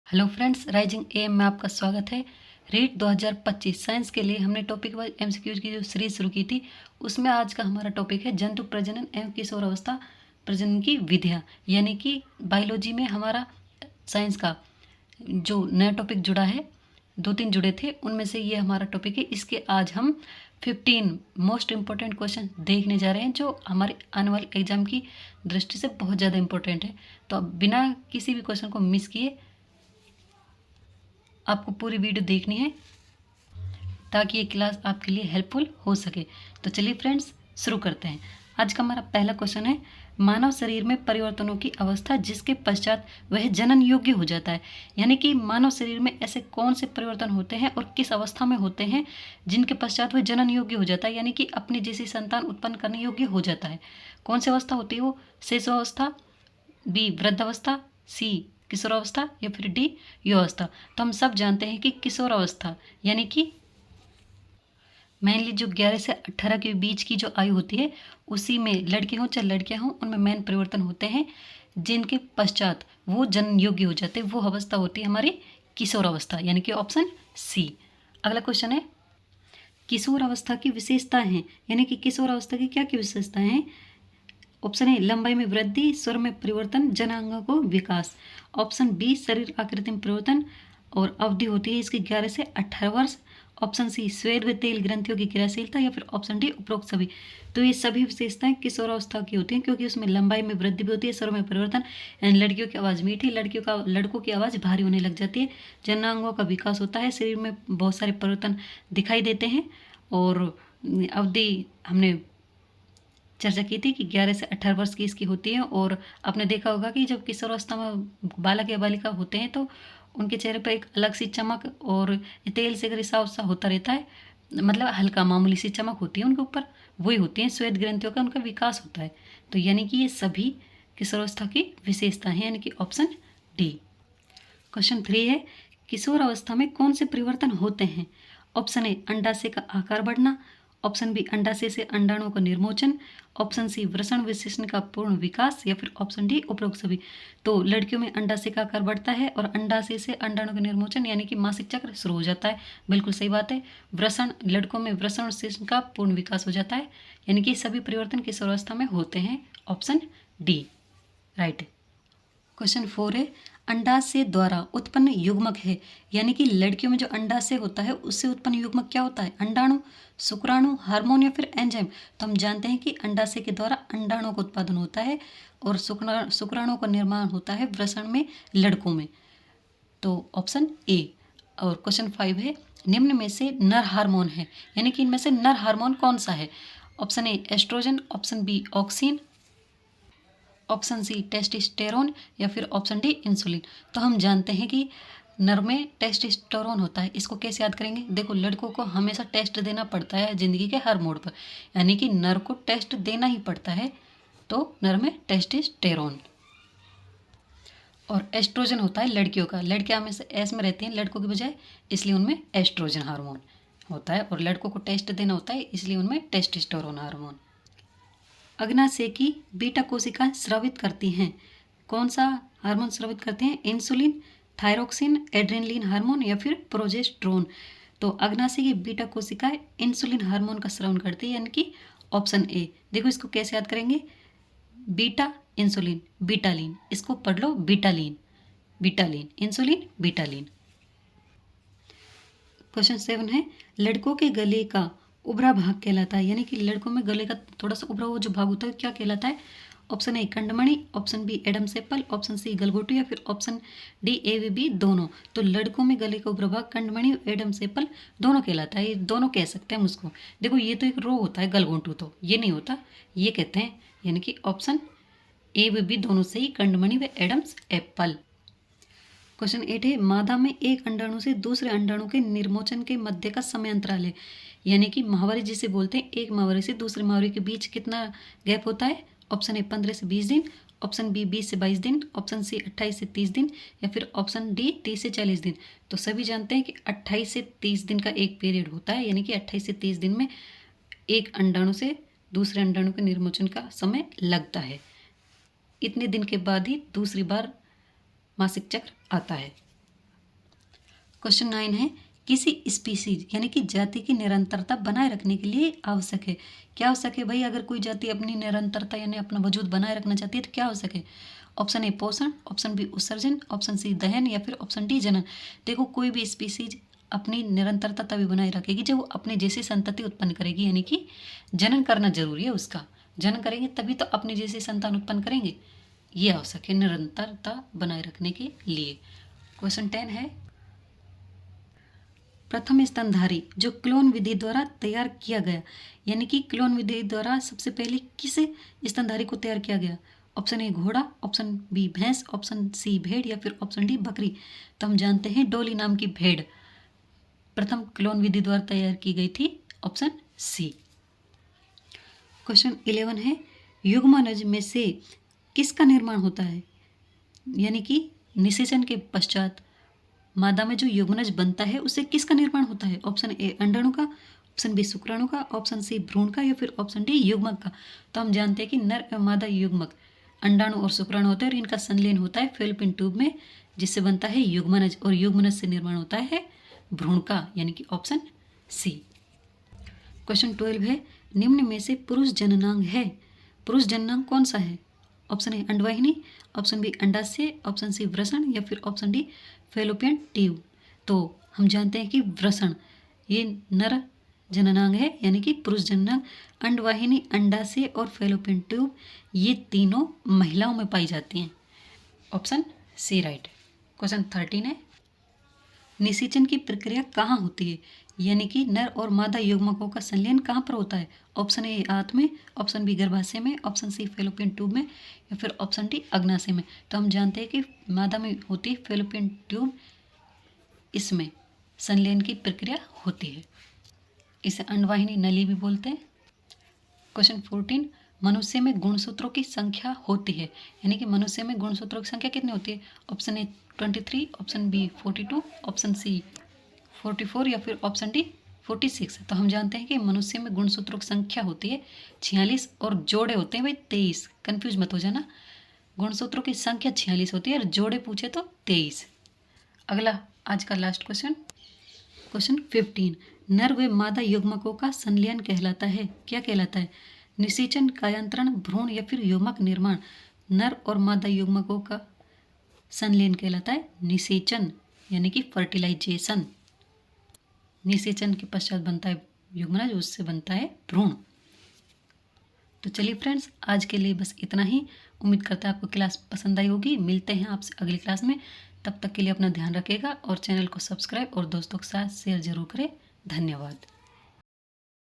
Hello friends, rising M में आपका स्वागत है। रीट 2025 साइंस के लिए हमने टॉपिक वाइज एमसीक्यूज की जो सीरीज शुरू की थी, उसमें आज का हमारा टॉपिक है जंतु प्रजनन एवं किशोरावस्था प्रजनन की विधियाँ। यानी कि बायोलॉजी में हमारा साइंस का जो नया टॉपिक जुड़ा है, 2-3 जुड़े थे, उनमें से ये हमारा टॉपिक है। इसके आज हम 15 मोस्ट इम्पोर्टेंट क्वेश्चन देखने जा रहे हैं जो हमारे आने वाले एग्जाम की दृष्टि से बहुत ज़्यादा इम्पोर्टेंट है। तो अब बिना किसी भी क्वेश्चन को मिस किए आपको पूरी वीडियो देखनी है ताकि ये क्लास आपके लिए हेल्पफुल हो सके। तो चलिए फ्रेंड्स, शुरू करते हैं। आज का हमारा पहला क्वेश्चन है, मानव शरीर में परिवर्तनों की अवस्था जिसके पश्चात वह जनन योग्य हो जाता है। यानी कि मानव शरीर में ऐसे कौन से परिवर्तन होते हैं और किस अवस्था में होते हैं जिनके पश्चात वह जनन योग्य हो जाता है, यानी कि अपनी जैसी संतान उत्पन्न करने योग्य हो जाता है। कौन सी अवस्था होती है वो? शिशुअवस्था, बी वृद्धावस्था, सी किशोरावस्था या फिर डी युवावस्था। तो हम सब जानते हैं कि किशोरावस्था यानी कि मेनली जो 11 से 18 के बीच की जो आयु होती है, उसी में लड़के हों चाहे लड़कियां हों, उनमें मेन परिवर्तन होते हैं जिनके पश्चात वो जन्म योग्य हो जाते हैं। वो अवस्था होती है हमारी किशोरावस्था, यानी कि ऑप्शन सी। अगला क्वेश्चन है, किशोर अवस्था की विशेषताएं हैं, यानी कि किशोर अवस्था की क्या क्या विशेषताएं हैं। ऑप्शन ए लंबाई में वृद्धि, स्वर में परिवर्तन, जनांगों को विकास। ऑप्शन बी शरीर आकृति में परिवर्तन और अवधि होती है इसकी 11 से 18 वर्ष। ऑप्शन सी श्वेत व तेल ग्रंथियों की क्रियाशीलता या फिर ऑप्शन डी उपरोक्त सभी। तो ये सभी विशेषताएं किशोरावस्था की होती हैं क्योंकि उसमें लंबाई में वृद्धि भी होती है, स्वर में परिवर्तन, यानी लड़कियों की आवाज़ मीठी, लड़कों की आवाज़ भारी होने लग जाती है, जनांगों का विकास होता है, शरीर में बहुत सारे परिवर्तन दिखाई देते हैं। और अवधि हमने चर्चा की थी कि 11 से 18 वर्ष की इसकी होती है। और आपने देखा होगा कि जब किशोरावस्था में बालक या बालिका होते हैं तो उनके चेहरे पर एक अलग सी चमक और तेल से रिसा उत्सा होता रहता है, मतलब हल्का मामूली सी चमक होती है उनके ऊपर, वही होती है श्वेत ग्रंथियों का उनका विकास होता है। तो यानी कि ये सभी किशोरावस्था की विशेषता है, यानी कि ऑप्शन डी। क्वेश्चन 3 है, किशोर अवस्था में कौन से परिवर्तन होते हैं। ऑप्शन ए अंडाशय का आकार बढ़ना, ऑप्शन बी अंडाशय से अंडाणुओं का निर्मोचन, ऑप्शन सी वृषण विशेषण का पूर्ण विकास या फिर ऑप्शन डी उपरोक्त सभी। तो लड़कियों में अंडाशय का आकार बढ़ता है और अंडाशय से अंडाणु का निर्मोचन यानी कि मासिक चक्र शुरू हो जाता है, बिल्कुल सही बात है। वृषण, लड़कों में वृषण विशेषण का पूर्ण विकास हो जाता है, यानी कि सभी परिवर्तन किशोरावस्था में होते हैं, ऑप्शन डी राइट। क्वेश्चन 4 है, अंडाशय द्वारा उत्पन्न युग्मक है, यानी कि लड़कियों में जो अंडाशय होता है उससे उत्पन्न युग्मक क्या होता है। अंडाणु, शुक्राणु, हार्मोन या फिर एंजाइम। तो हम जानते हैं कि अंडाशय के द्वारा अंडाणुओं का उत्पादन होता है और शुक्राणुओं का निर्माण होता है वृषण में, लड़कों में। तो ऑप्शन ए। और क्वेश्चन 5 है, निम्न में से नर हार्मोन है, यानी कि इनमें से नर हार्मोन कौन सा है। Option A oestrogen, option B auxin, option C testosterone या फिर ऑप्शन डी इंसुलिन। तो हम जानते हैं कि नर में टेस्टोस्टेरोन होता है। इसको कैसे याद करेंगे? देखो, लड़कों को हमेशा टेस्ट देना पड़ता है ज़िंदगी के हर मोड़ पर, यानी कि नर को टेस्ट देना ही पड़ता है। तो नर में टेस्टोस्टेरोन और एस्ट्रोजन होता है लड़कियों का। लड़कियां हमेशा एस में रहती हैं लड़कों की बजाय, इसलिए उनमें एस्ट्रोजन हार्मोन होता है और लड़कों को टेस्ट देना होता है, इसलिए उनमें टेस्टोस्टेरोन हार्मोन। अग्नाशय की बीटा कोशिकाएं स्रावित करती हैं, कौन सा हार्मोन स्रावित करते हैं। इंसुलिन, थायरोक्सिन, एड्रेनलिन हार्मोन या फिर प्रोजेस्टेरोन। तो अग्नाशय की बीटा कोशिकाएं इंसुलिन हार्मोन का स्रावन करती है, यानी कि ऑप्शन ए। देखो इसको कैसे याद करेंगे, बीटा इंसुलिन बीटालिन, इसको पढ़ लो बीटालिन, बीटालिन इंसुलिन बीटालिन। क्वेश्चन 7 है, लड़कों के गले का उभरा भाग कहलाता है, यानी कि लड़कों में गले का थोड़ा सा उभरा हुआ जो भाग होता है क्या कहलाता है। ऑप्शन ए कंडमणि, option B Adam's apple, option C गलघोटू या फिर ऑप्शन डी ए वी बी दोनों। तो लड़कों में गले का उभरा भाग कंडमणि और एडम सेपल दोनों कहलाता है, ये दोनों कह सकते हैं हम उसको। देखो ये तो एक रोग होता है गलघोटू, तो ये नहीं होता, ये कहते हैं, यानी कि ऑप्शन ए व बी दोनों सही, कंडमणि व एडम्स एप्पल। क्वेश्चन 8 है, मादा में एक अंडाणु से दूसरे अंडाणु के निर्मोचन के मध्य का समय अंतराल है, यानी कि माहवारी जिसे बोलते हैं, एक माहवारी से दूसरे माहवारी के बीच कितना गैप होता है। ऑप्शन ए 15 से 20 दिन, ऑप्शन बी 20 से 22 दिन, ऑप्शन सी 28 से 30 दिन या फिर ऑप्शन डी 30 से 40 दिन। तो सभी जानते हैं कि 28 से 30 दिन का एक पीरियड होता है, यानी कि 28 से 30 दिन में एक अंडाणु से दूसरे अंडाणु के निर्मोचन का समय लगता है। इतने दिन के बाद ही दूसरी बार मासिक चक्र आता है। क्वेश्चन 9 है, किसी स्पीसीज यानी कि जाति की निरंतरता बनाए रखने के लिए आवश्यक है। क्या आवश्यक है भाई? अगर कोई जाति अपनी निरंतरता यानी अपना वजूद बनाए रखना चाहती है तो क्या आवश्यक है? ऑप्शन ए पोषण, ऑप्शन बी उत्सर्जन, ऑप्शन सी दहन या फिर ऑप्शन डी जनन। देखो, कोई भी स्पीसीज अपनी निरंतरता तभी बनाए रखेगी जब वो अपने जैसी संतति उत्पन्न करेगी, यानी कि जनन करना जरूरी है उसका। जनन करेंगे तभी तो अपने जैसी संतान उत्पन्न करेंगे। ये आवश्यक है निरंतरता बनाए रखने के लिए। क्वेश्चन 10 है, प्रथम स्तनधारी जो क्लोन विधि द्वारा तैयार किया गया, यानी कि क्लोन विधि द्वारा सबसे पहले किस स्तनधारी को तैयार किया गया? ऑप्शन ए घोड़ा, ऑप्शन बी भैंस, ऑप्शन सी भेड़ या फिर ऑप्शन डी बकरी। तो हम जानते हैं डोली नाम की भेड़ प्रथम क्लोन विधि द्वारा तैयार की गई थी, ऑप्शन सी। क्वेश्चन 11 है, युग्मनज में से किसका निर्माण होता है? यानी कि निषेचन के पश्चात मादा में जो युग्मनज बनता है उससे किसका निर्माण होता है? ऑप्शन ए अंडाणु का, ऑप्शन बी शुक्राणु का, ऑप्शन सी भ्रूण का या फिर ऑप्शन डी युग्मक का। तो हम जानते हैं कि नर एवं मादा युग्मक अंडाणु और शुक्राणु होते हैं और इनका संलयन होता है फैलोपियन ट्यूब में, जिससे बनता है युग्मनज और युग्मनज से निर्माण होता है भ्रूण का, यानी कि ऑप्शन सी। क्वेश्चन 12 है, निम्न में से पुरुष जननांग है, पुरुष जननांग कौन सा है? ऑप्शन ए अंडवाहिनी, ऑप्शन बी अंडाशय, ऑप्शन सी वृषण या फिर ऑप्शन डी फैलोपियन ट्यूब। तो हम जानते हैं कि वृषण ये नर जननांग है, यानी कि पुरुष जननांग। अंडवाहिनी, अंडाशय और फैलोपियन ट्यूब ये तीनों महिलाओं में पाई जाती हैं, ऑप्शन सी राइट। क्वेश्चन 13 है, निषेचन की प्रक्रिया कहाँ होती है? यानी कि नर और मादा युग्मकों का संलयन कहाँ पर होता है? ऑप्शन ए आंत में, ऑप्शन बी गर्भाशय में, ऑप्शन सी फैलोपियन ट्यूब में या फिर ऑप्शन डी अग्नाशय में। तो हम जानते हैं कि मादा में होती है फैलोपियन ट्यूब, इसमें संलयन की प्रक्रिया होती है, इसे अंडवाहिनी नली भी बोलते हैं। क्वेश्चन 14, मनुष्य में गुणसूत्रों की संख्या होती है, यानी कि मनुष्य में गुणसूत्रों की संख्या कितनी होती है? Option A 23, option B 42, option C 44 या फिर ऑप्शन डी 46। तो हम जानते हैं कि मनुष्य में गुणसूत्रों की संख्या होती है 46 और जोड़े होते हैं भाई 23। कंफ्यूज मत हो जाना, गुणसूत्रों की संख्या 46 होती है और जोड़े पूछे तो 23। अगला आज का लास्ट क्वेश्चन, क्वेश्चन 15, नर व मादा युग्मकों का संलयन कहलाता है, क्या कहलाता है? निषेचन, कायांतरण, भ्रूण या फिर युग्मक निर्माण। नर और मादा युग्मकों का संलयन कहलाता है निषेचन, यानी कि फर्टिलाइजेशन। निषेचन के पश्चात बनता है युग्मनज, उससे बनता है भ्रूण। तो चलिए फ्रेंड्स, आज के लिए बस इतना ही। उम्मीद करता है आपको क्लास पसंद आई होगी। मिलते हैं आपसे अगली क्लास में, तब तक के लिए अपना ध्यान रखिएगा और चैनल को सब्सक्राइब और दोस्तों के साथ शेयर जरूर करें। धन्यवाद।